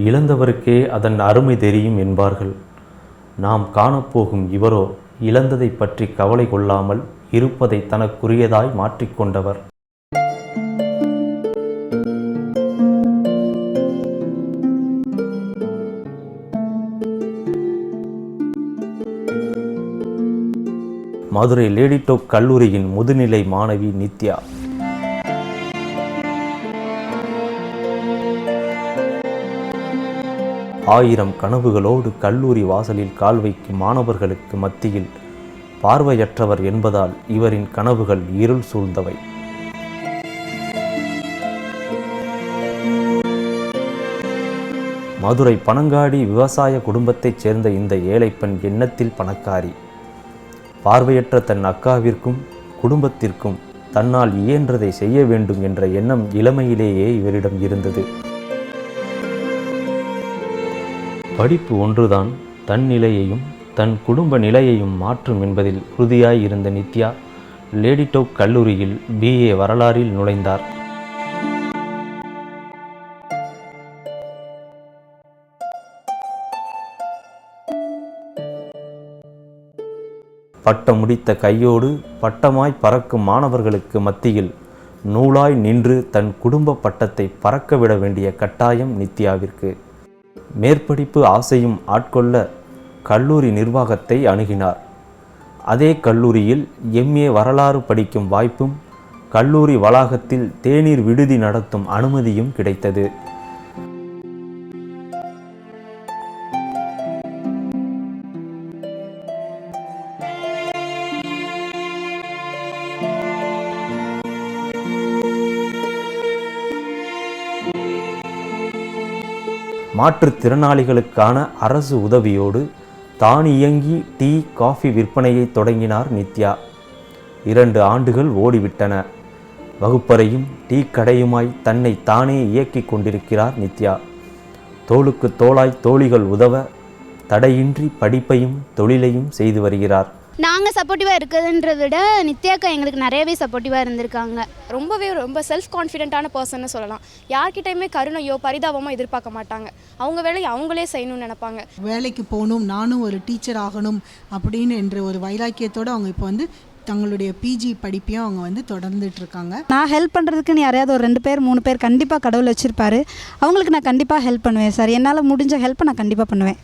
இழந்தவருக்கே அதன் அருமை தெரியும் என்பார்கள். நாம் காணப்போகும் இவரோ இழந்ததை பற்றி கவலை கொள்ளாமல் இருப்பதை தனக்குரியதாய் மாற்றிக்கொண்டவர். மதுரை லேடி டோக் கல்லூரியின் முதுநிலை மாணவி நித்யா. ஆயிரம் கனவுகளோடு கல்லூரி வாசலில் கால் வைக்கும் மாணவர்களுக்கு மத்தியில் பார்வையற்றவர் என்பதால் இவரின் கனவுகள் இருள் சூழ்ந்தவை. மதுரை பனங்காடி விவசாய குடும்பத்தைச் சேர்ந்த இந்த ஏழைப்பெண் எண்ணத்தில் பணக்காரி. பார்வையற்ற தன் அக்காவிற்கும் குடும்பத்திற்கும் தன்னால் இயன்றதை செய்ய வேண்டும் என்ற எண்ணம் இளமையிலேயே இவரிடம் இருந்தது. படிப்பு ஒன்றுதான் தன் நிலையையும் தன் குடும்ப நிலையையும் மாற்றும் என்பதில் உறுதியாய் இருந்த நித்யா லேடி டோக் கல்லூரியில் BA வரலாறில் நுழைந்தார். பட்டம் முடித்த கையோடு பட்டமாய் பறக்கும் மாணவர்களுக்கு மத்தியில் நூலாய் நின்று தன் குடும்ப பட்டத்தை பறக்கவிட வேண்டிய கட்டாயம் நித்யாவிற்கு. மேற்படிப்பு ஆசையும் ஆட்கொள்ள கல்லூரி நிர்வாகத்தை அணுகினார். அதே கல்லூரியில் MA வரலாறு படிக்கும் வாய்ப்பும் கல்லூரி வளாகத்தில் தேநீர் விடுதி நடத்தும் அனுமதியும் கிடைத்தது. மாற்றுத்திறனாளிகளுக்கான அரசு உதவியோடு தானியங்கி டீ காஃபி விற்பனையை தொடங்கினார் நித்யா. 2 ஆண்டுகள் ஓடிவிட்டன. வகுப்பறையும் டீ கடையுமாய் தன்னை தானே இயக்கிக் கொண்டிருக்கிறார் நித்யா. தோளுக்கு தோளாய் தோழிகள் உதவ தடையின்றி படிப்பையும் தொழிலையும் செய்து வருகிறார். நாங்கள் சப்போர்ட்டிவாக இருக்கிறதுன்றத விட நித்யாக்கா எங்களுக்கு நிறையவே சப்போர்ட்டிவாக இருந்திருக்காங்க. ரொம்ப செல்ஃப் கான்ஃபிடென்ட்டான பர்சன்னு சொல்லலாம். யார்கிட்டையுமே கருணையோ பரிதாபமோ எதிர்பார்க்க மாட்டாங்க. அவங்க வேலையை அவங்களே செய்யணும்னு நினைப்பாங்க. வேலைக்கு போகணும், நானும் ஒரு டீச்சர் ஆகணும் அப்படின்னு என்ற ஒரு வைராக்கியத்தோடு அவங்க இப்போ தங்களுடைய PG படிப்பையும் அவங்க தொடர்ந்துட்டு இருக்காங்க. நான் ஹெல்ப் பண்ணுறதுக்குன்னு யாரையாவது ஒரு 2 பேர் 3 பேர் கண்டிப்பாக கடவுள் வச்சுருப்பாரு. அவங்களுக்கு நான் கண்டிப்பாக ஹெல்ப் பண்ணுவேன் சார். என்னால் முடிஞ்ச ஹெல்ப்பை நான் கண்டிப்பாக பண்ணுவேன்.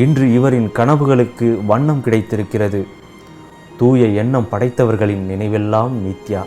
இன்று இவரின் கனவுகளுக்கு வண்ணம் கிடைத்திருக்கிறது. தூய எண்ணம் படைத்தவர்களின் நினைவெல்லாம் நித்யா.